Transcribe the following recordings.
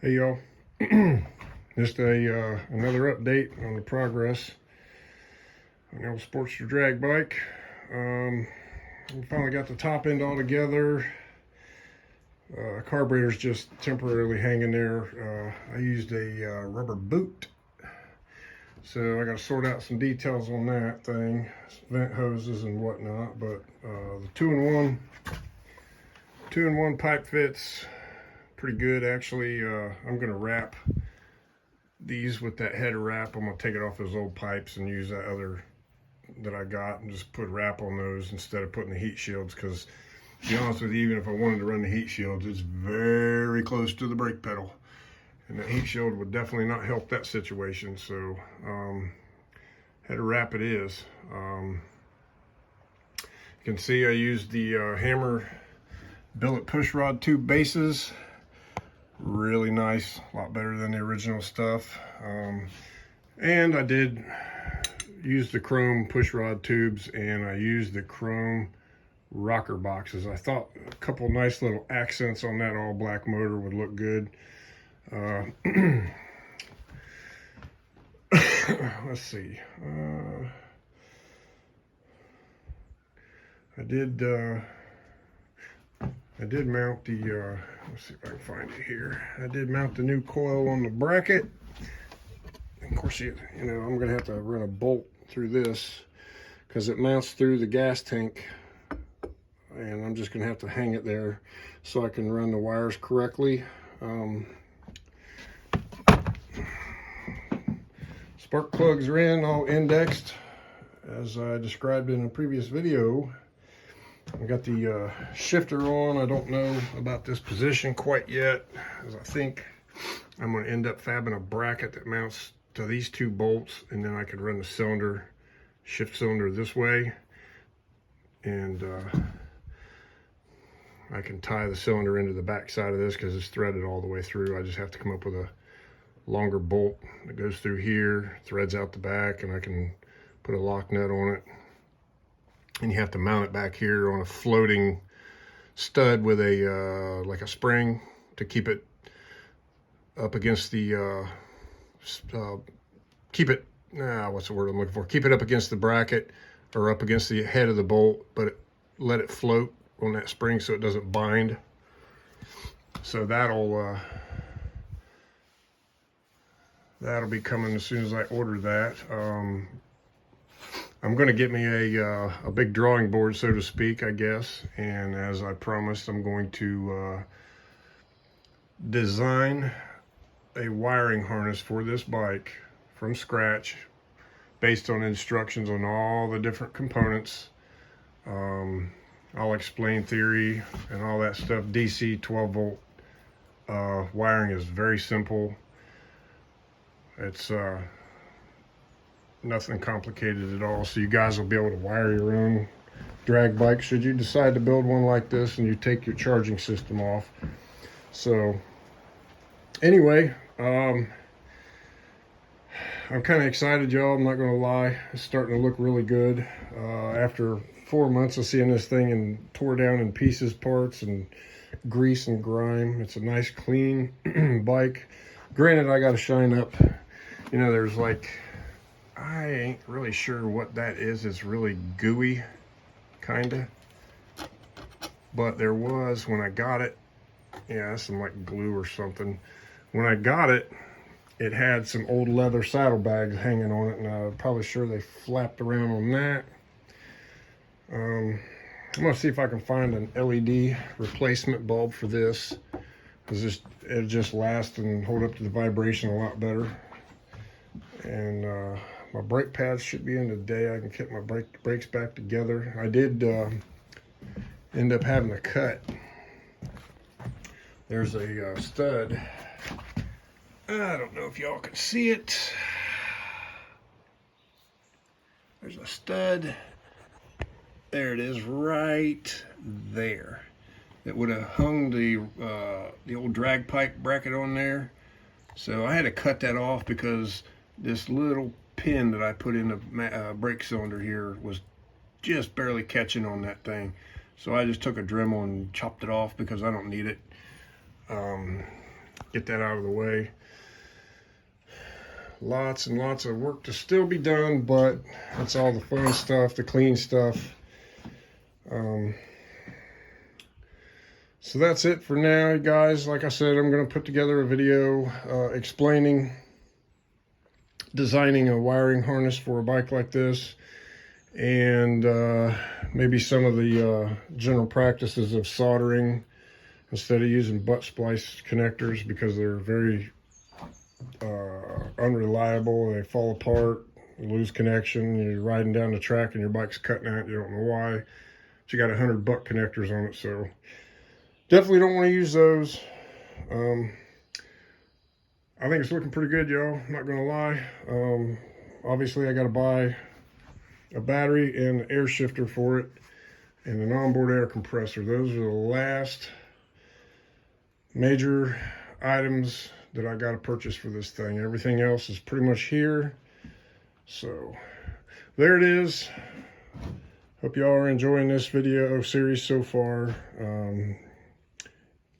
Hey y'all, just another update on the progress on the old Sportster drag bike. We finally got the top end all together. Carburetor's just temporarily hanging there. I used a rubber boot, so I got to sort out some details on that thing, vent hoses and whatnot. But the two-in-one pipe fits pretty good actually. I'm gonna wrap these with that header wrap. I'm gonna take it off those old pipes and use that other that I got and just put wrap on those instead of putting the heat shields, because to be honest with you, even if I wanted to run the heat shields, it's very close to the brake pedal, and the heat shield would definitely not help that situation. So header wrap it is. You can see I used the Hammer billet push rod tube bases. Really nice, a lot better than the original stuff. And I did use the chrome push rod tubes, and I used the chrome rocker boxes. I thought a couple nice little accents on that all black motor would look good. Let's see. I did mount the, let's see if I can find it here. I did mount the new coil on the bracket. Of course, you know, I'm gonna have to run a bolt through this because it mounts through the gas tank, and I'm just gonna have to hang it there so I can run the wires correctly. Spark plugs are in, all indexed, as I described in a previous video. I got the shifter on. I don't know about this position quite yet, as I think I'm going to end up fabbing a bracket that mounts to these two bolts, and then I could run the cylinder, shift cylinder this way, and I can tie the cylinder into the back side of this because it's threaded all the way through. I just have to come up with a longer bolt that goes through here, threads out the back, and I can put a lock nut on it. And you have to mount it back here on a floating stud with a like a spring to keep it up against the keep it what's the word I'm looking for, keep it up against the bracket or up against the head of the bolt, but let it float on that spring so it doesn't bind. So that'll be coming as soon as I order that. I'm going to get me a big drawing board, so to speak, I guess. And as I promised, I'm going to design a wiring harness for this bike from scratch, based on instructions on all the different components. I'll explain theory and all that stuff. DC 12 volt wiring is very simple. It's nothing complicated at all, so you guys will be able to wire your own drag bike should you decide to build one like this and you take your charging system off. So anyway, I'm kind of excited, y'all. I'm not gonna lie, it's starting to look really good. After 4 months of seeing this thing and tore down in pieces, parts and grease and grime, it's a nice clean bike. Granted, I got to shine up, you know, there's like, I ain't really sure what that is. It's really gooey, kinda. But there was, when I got it, yeah, some like glue or something. When I got it, it had some old leather saddlebags hanging on it, and I'm probably sure they flapped around on that. I'm gonna see if I can find an LED replacement bulb for this, because it'll just last and hold up to the vibration a lot better. And my brake pads should be in today. I can get my brakes back together. I did end up having to cut. There's a stud. I don't know if y'all can see it. There's a stud. There it is, right there. It would have hung the old drag pipe bracket on there. So I had to cut that off because this little pin that I put in the brake cylinder here was just barely catching on that thing. So I just took a Dremel and chopped it off because I don't need it. get that out of the way. Lots and lots of work to still be done, but that's all the fun stuff, the clean stuff. So that's it for now, guys. Like I said, I'm going to put together a video designing a wiring harness for a bike like this, and maybe some of the general practices of soldering instead of using butt splice connectors, because they're very unreliable. They fall apart, you lose connection, you're riding down the track and your bike's cutting out, you don't know why, but you got 100 butt connectors on it. So definitely don't want to use those. I think it's looking pretty good, y'all, not gonna lie. Obviously I got to buy a battery and an air shifter for it and an onboard air compressor. Those are the last major items that I got to purchase for this thing. Everything else is pretty much here. So there it is. Hope y'all are enjoying this video series so far.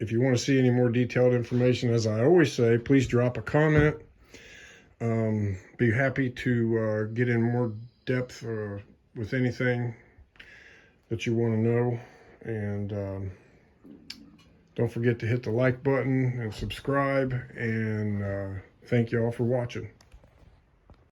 If you want to see any more detailed information, as I always say, please drop a comment. Be happy to get in more depth with anything that you want to know. And don't forget to hit the like button and subscribe. And thank you all for watching.